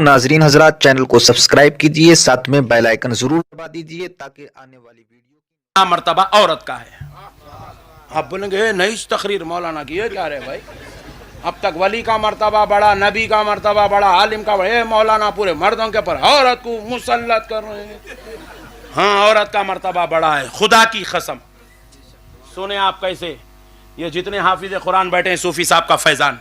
ناظرین حضرات چینل کو سبسکرائب کیجئے، ساتھ میں بیل آئیکن ضرور دبا دیجئے تاکہ آنے والی ویڈیو مرتبہ عورت کا ہے۔ آپ بولیں گے نئی تقریر مولانا کی، یہ کیا رہے بھائی؟ اب تک ولی کا مرتبہ بڑا، نبی کا مرتبہ بڑا، عالم کا بڑا، اے مولانا پورے مردوں کے پر عورت کو مسلط کر رہے ہیں۔ ہاں عورت کا مرتبہ بڑا ہے، خدا کی قسم۔ سنیں آپ کیسے، یہ جتنے حافظ قرآن بیٹھے ہیں صوفی صاحب کا فیضان،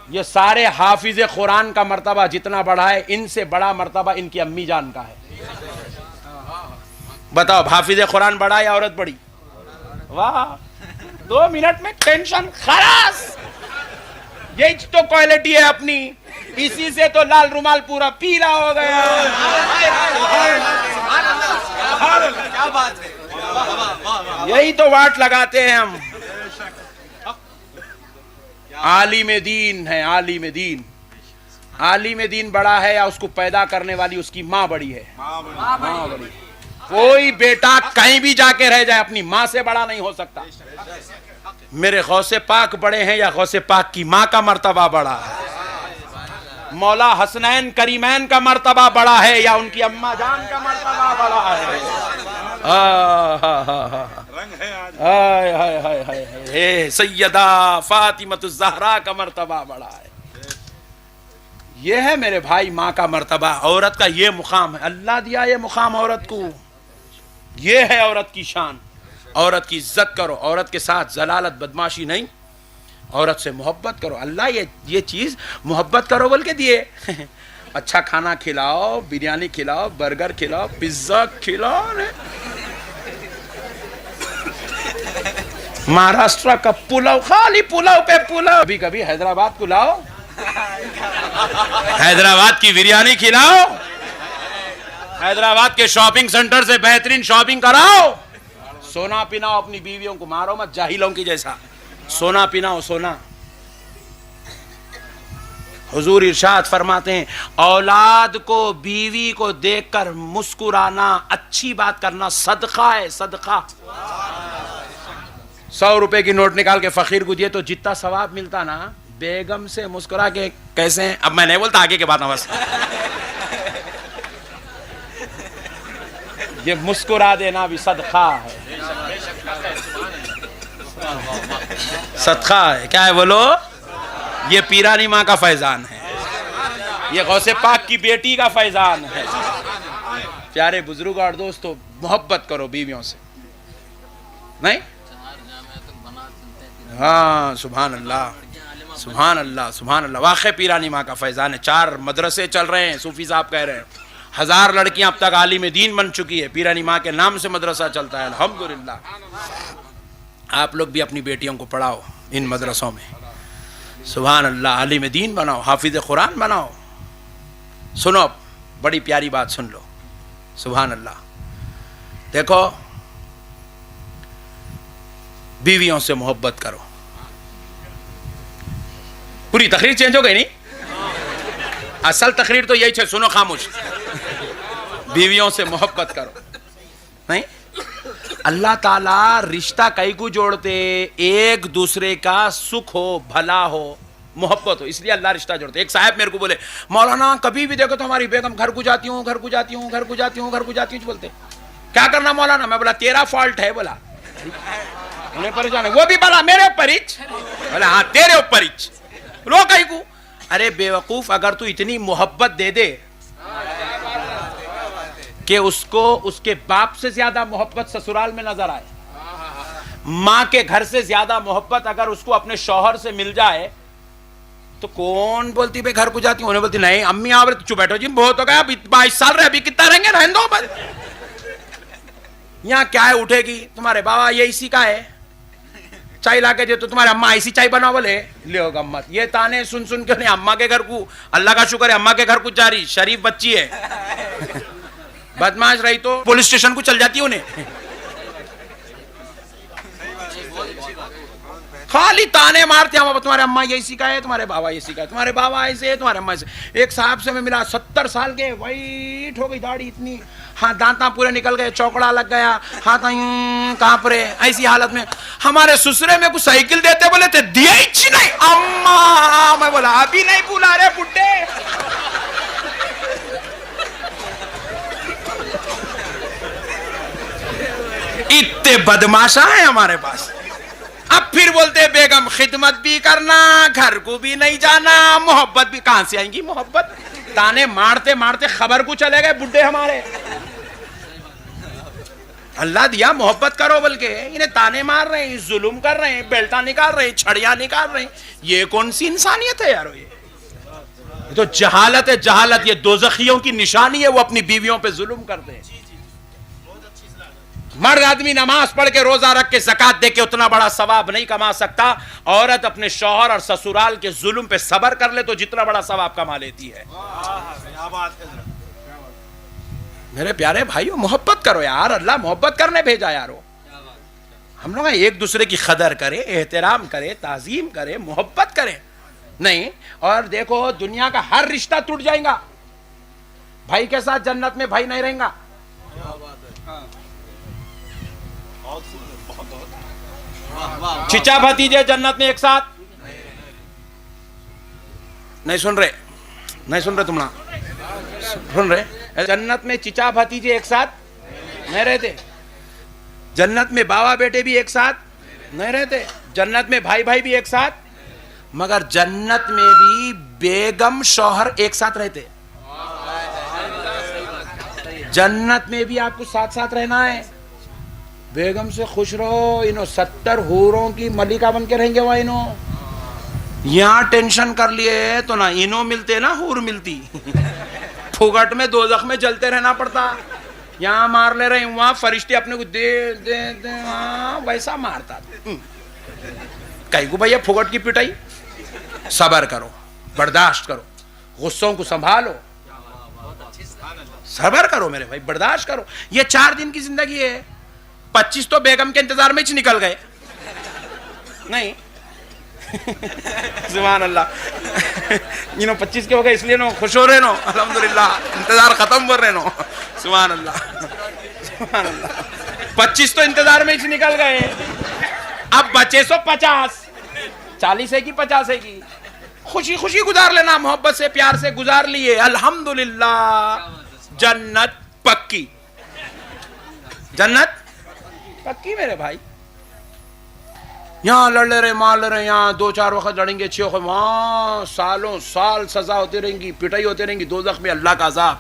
یہ سارے حافظ قرآن کا مرتبہ جتنا بڑا ہے، ان سے بڑا مرتبہ ان کی امی جان کا ہے۔ بتاؤ حافظ قرآن بڑا یا عورت بڑی؟ واہ، 2 منٹ میں ٹینشن خلاص۔ یہی تو کوالٹی ہے اپنی، اسی سے تو لال رومال پورا پیلا ہو گیا۔ یہی تو واٹ لگاتے ہیں ہم۔ عالم دین ہے، عالم دین۔ عالم دین بڑا ہے یا اس کو پیدا کرنے والی اس کی ماں بڑی ہے؟ ماں بڑی۔ کوئی بیٹا کہیں بھی جا کے رہ جائے اپنی ماں سے بڑا نہیں ہو سکتا۔ میرے غوث پاک بڑے ہیں یا غوث پاک کی ماں کا مرتبہ بڑا ہے؟ مولا حسنین کریمین کا مرتبہ بڑا ہے یا ان کی اماں جان کا مرتبہ بڑا ہے؟ سیدہ فاطمۃ الزہرا کا مرتبہ بڑا ہے۔ یہ ہے میرے بھائی ماں کا مرتبہ، عورت کا یہ مقام ہے، اللہ دیا یہ مقام عورت کو۔ یہ ہے عورت کی شان۔ عورت کی عزت کرو، عورت کے ساتھ ضلالت بدماشی نہیں، عورت سے محبت کرو۔ اللہ یہ چیز محبت کرو بول کے دیے۔ اچھا کھانا کھلاؤ، بریانی کھلاؤ، برگر کھلاؤ، پیزا کھلاؤ۔ مہاراشٹر کا پلاؤ، خالی پلاؤ پہ پلاؤ۔ کبھی کبھی حیدرآباد کو لاؤ، حیدرآباد کی بریانی کھلاؤ، حیدرآباد کے شاپنگ سینٹر سے بہترین شاپنگ کراؤ۔ سونا پیناؤ، اپنی بیویوں کو مارو مت جاہلوں کی جیسا، سونا پیناؤ سونا۔ حضور ارشاد فرماتے ہیں اولاد کو بیوی کو دیکھ کر مسکرانا، اچھی بات کرنا صدقہ ہے، صدقہ۔ 100 روپے کی نوٹ نکال کے فقیر کو دیے تو جتنا ثواب ملتا نا، بیگم سے مسکرا کے کیسے ہیں؟ اب میں نہیں بولتا، آگے کے بات بس۔ یہ مسکرا دینا بھی صدقہ ہے، صدقہ ہے۔ کیا ہے بولو؟ یہ پیرانی ماں کا فیضان ہے، یہ غوث پاک کی بیٹی کا فیضان ہے۔ پیارے بزرگ اور دوستو، محبت کرو بیویوں سے، نہیں؟ ہاں سبحان اللہ، سبحان اللہ، سبحان اللہ۔ واقع پیرانی ماں کا فیضان ہے۔ 4 مدرسے چل رہے ہیں، صوفی صاحب کہہ رہے ہیں 1000 لڑکیاں اب تک عالم دین بن چکی ہے، پیرانی ماں کے نام سے مدرسہ چلتا ہے، الحمدللہ۔ آپ لوگ بھی اپنی بیٹیوں کو پڑھاؤ ان مدرسوں میں، سبحان اللہ، عالم دین بناؤ، حافظ قرآن بناؤ۔ سنو اب بڑی پیاری بات سن لو، سبحان اللہ۔ دیکھو بیویوں سے محبت کرو۔ پوری تقریر چینج ہو گئی نہیں؟ اصل تقریر تو یہی ہے، سنو خاموش۔ بیویوں سے محبت کرو، نہیں؟ اللہ تعالیٰ رشتہ کئی کو جوڑتے، ایک دوسرے کا سکھ ہو، بھلا ہو، محبت ہو، اس لیے اللہ رشتہ جوڑتے۔ ایک صاحب میرے کو بولے مولانا کبھی بھی دیکھو تو ہماری بیگم گھر کو جاتی ہوں، گھر کو جاتی ہوں، گھر کو جاتی ہوں، گھر کو جاتی ہوں بولتے۔ کیا کرنا مولانا؟ میں بولا تیرا فالٹ ہے، بولا انہیں پریشان ہے، وہ بھی بولا میرے اوپر ہچ، بولا ہاں تیرے اوپر ہچ، رو کئی کو۔ ارے بے وقوف، اگر تو اتنی محبت دے دے کہ اس کو اس کے باپ سے زیادہ محبت سسرال میں نظر آئے، ماں کے گھر سے زیادہ محبت اگر اس کو اپنے شوہر سے مل جائے، تو کون بولتی بھائی گھر کو جاتی ہوں؟ انہیں بولتی نہیں امی آپ چپ بیٹھو جی، بہت ہو گیا، ابھی 22 سال رہے، ابھی کتنا رہیں گے، رہن دو بس۔ یہاں کیا ہے اٹھے گی، تمہارے بابا یہ اسی کا ہے، چائے لا کے جو تو تمہارے اماں ایسی چائے بناؤ، بولے لے ہوگا اماں۔ یہ تانے سن سن کے اماں کے گھر کو، اللہ کا شکر ہے اماں کے گھر کو جا رہی، شریف بچی ہے، بدماش رہی تو پولیس اسٹیشن کو چل جاتی انہیں۔ خالی تانے مارتے ہیں، تمہارے اماں یہ سکھائے، تمہارے بابا یہ سکھائے، تمہارے بابا ایسے، تمہارے اماں ایسے۔ ایک صاحب سے میں ملا 70 سال کے، وائٹ ہو گئی داڑھی اتنی، ہاں دانتاں پورے نکل گئے، چوکڑا لگ گیا، ہاتھ کانپ رہے، ایسی حالت میں ہمارے سسرے میں کچھ سائیکل دیتے بولے تھے، دیا ہی نہیں اماں۔ میں بولا ابھی نہیں بلا رہے بڈھے، بڑے بدماشا ہیں ہمارے پاس. اب پھر بولتے ہیں بیگم خدمت بھی کرنا, گھر کو بھی نہیں جانا, محبت بھی کہاں سے آئیں گی محبت؟ تانے مارتے مارتے خبر کو چلے گئے بڈھے ہمارے. اللہ دیا محبت کرو, بلکہ انہیں تانے مار رہے ہیں, ظلم کر رہے ہیں, بیلٹا نکال رہے ہیں, چھڑیاں نکال رہے ہیں. یہ کون سی انسانیت ہے یارو؟ یہ تو جہالت ہے, جہالت. یہ دوزخیوں کی نشانی ہے, وہ اپنی بیویوں پہ ظلم کرتے ہیں. مرد آدمی نماز پڑھ کے روزہ رکھ کے زکات دے کے اتنا بڑا ثواب نہیں کما سکتا. عورت اپنے شوہر اور سسرال کے ظلم پہ صبر کر لے تو جتنا بڑا ثواب کما لیتی ہے. میرے پیارے بھائیو, محبت کرو یار, اللہ محبت کرنے بھیجا یارو. ہم لوگ ایک دوسرے کی قدر کرے, احترام کرے, تعظیم کرے, محبت کرے. نہیں, اور دیکھو دنیا کا ہر رشتہ ٹوٹ جائے گا, بھائی کے ساتھ جنت میں بھائی نہیں رہیں گا. چچا بھتیجے جنت میں ایک ساتھ نہیں سن رہے, نہیں سن رہے, تم نا سن رہے. جنت میں چچا بھتیجے ایک ساتھ نہیں رہتے, جنت میں باوا بیٹے بھی ایک ساتھ نہیں رہتے, جنت میں بھائی بھائی بھی ایک ساتھ, مگر جنت میں بھی بیگم شوہر ایک ساتھ رہتے. جنت میں بھی آپ کو ساتھ ساتھ رہنا ہے. بیگم سے خوش رہو, انہوں 70 حوروں کی ملکہ بن کے رہیں گے. وہ انہوں یہاں ٹینشن کر لیے تو نہ انہوں ملتے نہ حور ملتی. پھگٹ میں دوزخ میں جلتے رہنا پڑتا. یہاں مار لے رہے ہیں, وہاں فرشتے اپنے کو دے دے دے, ہاں ویسا مارتا. کہیں کو بھیا پھگٹ کی پٹائی. صبر کرو, برداشت کرو, غصوں کو سنبھالو, صبر کرو میرے بھائی, برداشت کرو. یہ 4 دن کی زندگی ہے. 25 تو بیگم کے انتظار میں ہی نکل گئے. نہیں سبحان اللہ, 25 کے ہو گئے اس لیے نو خوش ہو رہے نو, الحمدللہ انتظار ختم کر رہے نو. سبحان اللہ, سبحان اللہ. 25 تو انتظار میں ہی نکل گئے, اب بچے 50, 40 ہے کی 50 ہے کی. خوشی خوشی گزار لینا, محبت سے پیار سے گزار لیے, الحمدللہ جنت پکی, جنت پکی میرے بھائی. یہاں لڑ لے رہے, مار لے رہے, یہاں 2-4 وقت لڑیں گے, 6 وقت, وہاں سالوں سال سزا ہوتی رہیں گی, پٹائی ہوتی رہیں گی. دوزخ میں اللہ کا عذاب,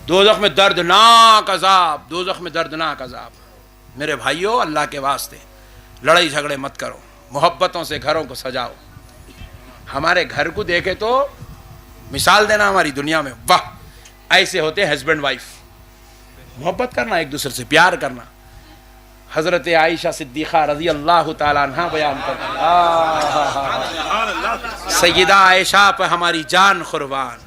دوزخ میں دردناک عذاب, دوزخ میں دردناک عذاب. میرے بھائیو, اللہ کے واسطے لڑائی جھگڑے مت کرو, محبتوں سے گھروں کو سجاؤ. ہمارے گھر کو دیکھے تو مثال دینا ہماری دنیا میں, واہ ایسے ہوتے ہیں ہسبینڈ وائف. محبت کرنا, ایک دوسرے سے پیار کرنا. حضرت عائشہ صدیقہ رضی اللہ تعالیٰ عنہ بیان کرتی, سیدہ عائشہ پر ہماری جان قربان,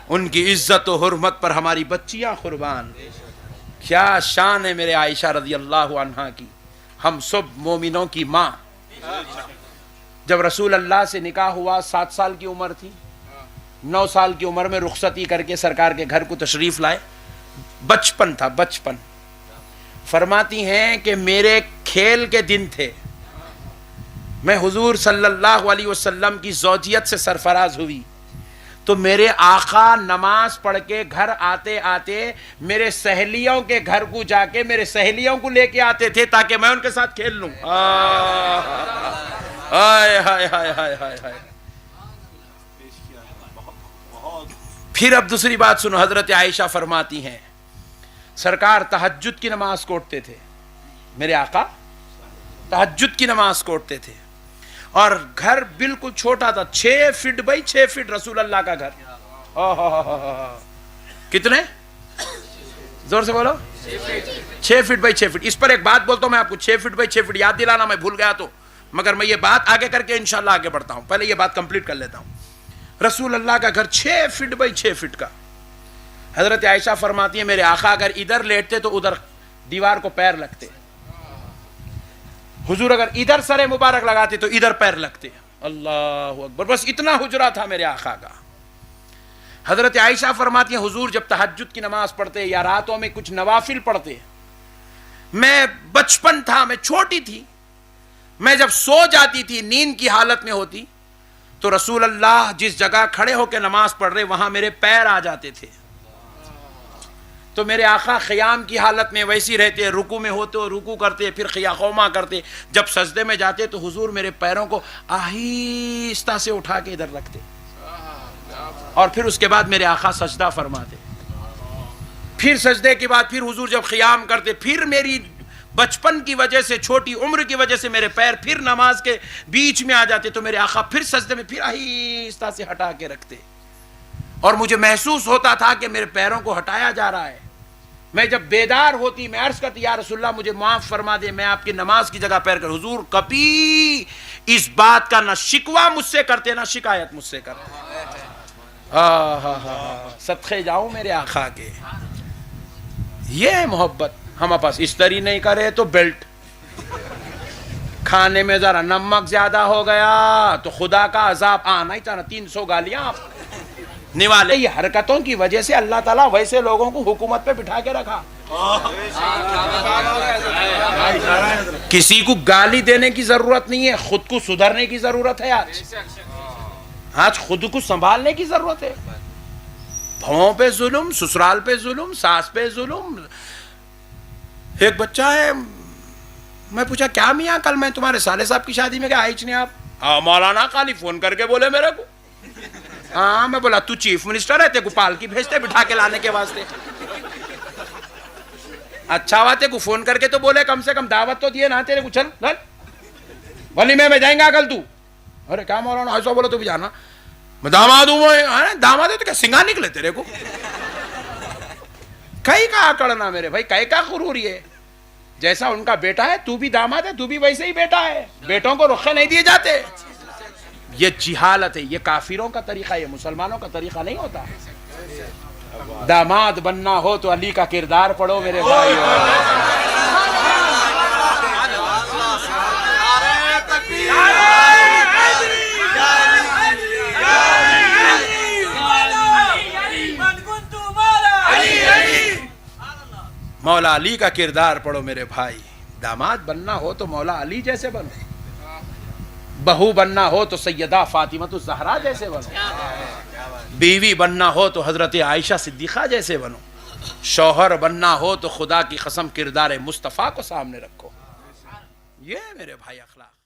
ان کی عزت و حرمت پر ہماری بچیاں قربان. کیا شان ہے میرے عائشہ رضی اللہ عنہ کی, ہم سب مومنوں کی ماں. جب رسول اللہ سے نکاح ہوا 7 سال کی عمر تھی, 9 سال کی عمر میں رخصتی کر کے سرکار کے گھر کو تشریف لائے. بچپن تھا, بچپن. فرماتی ہیں کہ میرے کھیل کے دن تھے, میں حضور صلی اللہ علیہ وسلم کی زوجیت سے سرفراز ہوئی تو میرے آقا نماز پڑھ کے گھر آتے آتے میرے سہیلیوں کے گھر کو جا کے میرے سہیلیوں کو لے کے آتے تھے تاکہ میں ان کے ساتھ کھیل لوں. ہائے ہائے ہائے ہائے ہائے. پھر اب دوسری بات سنو, حضرت عائشہ فرماتی ہیں سرکار تہجد کی نماز کوٹتے تھے, میرے آقا تہجد کی نماز کوٹتے تھے, اور گھر بالکل چھوٹا تھا, 6 فٹ بائی 6 فٹ رسول اللہ کا گھر. کتنے, زور سے بولو, 6 فٹ بائی 6 فٹ. اس پر ایک بات بولتا ہوں میں آپ کو, 6 فٹ بائی 6 فٹ یاد دلانا, میں بھول گیا تو, مگر میں یہ بات آگے کر کے انشاءاللہ آگے بڑھتا ہوں. پہلے یہ بات کمپلیٹ کر لیتا ہوں. رسول اللہ کا گھر 6 فٹ بائی 6 فٹ کا. حضرت عائشہ فرماتی ہے میرے آقا اگر ادھر لیٹتے تو ادھر دیوار کو پیر لگتے, حضور اگر ادھر سر مبارک لگاتے تو ادھر پیر لگتے. اللہ اکبر, بس اتنا حجرہ تھا میرے آقا کا. حضرت عائشہ فرماتی ہیں حضور جب تہجد کی نماز پڑھتے یا راتوں میں کچھ نوافل پڑھتے, میں بچپن تھا, میں چھوٹی تھی, میں جب سو جاتی تھی نیند کی حالت میں ہوتی تو رسول اللہ جس جگہ کھڑے ہو کے نماز پڑھ رہے وہاں میرے پیر آ جاتے تھے. تو میرے آقا قیام کی حالت میں ویسی رہتے، رکوع میں ہوتے رکوع کرتے، پھر قیام کرتے، جب سجدے میں جاتے تو حضور میرے پیروں کو آہستہ سے اٹھا کے ادھر رکھتے، اور پھر اس کے بعد میرے آقا سجدہ فرماتے، پھر سجدے کے بعد پھر حضور جب قیام کرتے، پھر میری بچپن کی وجہ سے، چھوٹی عمر کی وجہ سے میرے پیر پھر نماز کے بیچ میں آ جاتے، تو میرے آقا پھر سجدے میں پھر آہستہ سے ہٹا کے رکھتے، اور مجھے محسوس ہوتا تھا کہ میرے پیروں کو ہٹایا جا رہا ہے۔ میں جب بیدار ہوتی میں عرض کرتی یا رسول اللہ مجھے معاف فرما دے، میں آپ کی نماز کی جگہ پیر کر۔ حضور کبھی اس بات کا نہ شکوہ مجھ سے کرتے نہ شکایت مجھ سے کرتے۔ صدقے جاؤں میرے آقا کے، یہ ہے محبت۔ ہم پاس استری نہیں کرے تو بیلٹ، کھانے میں ذرا نمک زیادہ ہو گیا تو خدا کا عذاب آنا ہی تھا، 300 گالیاں آپ نوالے۔ یہ حرکتوں کی وجہ سے اللہ تعالیٰ ویسے لوگوں کو حکومت پہ بٹھا کے رکھا۔ کسی کو گالی دینے کی ضرورت نہیں ہے، خود کو سدھرنے کی ضرورت ہے۔ آج خود کو سنبھالنے کی ضرورت ہے۔ بھاؤں پہ ظلم، سسرال پہ ظلم، ساس پہ ظلم۔ ایک بچہ ہے، میں پوچھا کیا میاں کل میں تمہارے سالے صاحب کی شادی میں گیا، آئیچ نہیں آپ؟ مولانا خالی فون کر کے بولے میرے کو۔ ہاں میں بولا تو چیف منسٹر ہے، تے کو پالکی بھیجتے بٹھا کے لانے کے واسطے؟ اچھا ہوا تے کو فون کر کے تو بولے، کم سے کم دعوت تو دیے نا تیرے کو، چل ولیمے میں جائیں گا کل تو۔ ارے کیا مولانا ایسا بولو تو بھی جانا، میں داماد ہوں۔ داماد ہے تو کیا سنگا نکلے تیرے کو؟ کئی کا آکڑنا میرے بھائی، کئی کا غرور ہے۔ جیسا ان کا بیٹا ہے تو بھی داماد ہے، تو بھی ویسے ہی بیٹا ہے۔ بیٹوں کو رخصت نہیں دیے جاتے۔ یہ جہالت ہے، یہ کافروں کا طریقہ، یہ مسلمانوں کا طریقہ نہیں ہوتا۔ داماد بننا ہو تو علی کا کردار پڑھو میرے بھائی۔ مولا علی کا کردار پڑھو میرے بھائی۔ داماد بننا ہو تو مولا علی جیسے بنو، بہو بننا ہو تو سیدہ فاطمہ الزہرا جیسے بنو، بیوی بننا ہو تو حضرت عائشہ صدیقہ جیسے بنو، شوہر بننا ہو تو خدا کی قسم کردار مصطفیٰ کو سامنے رکھو۔ یہ میرے بھائی اخلاق۔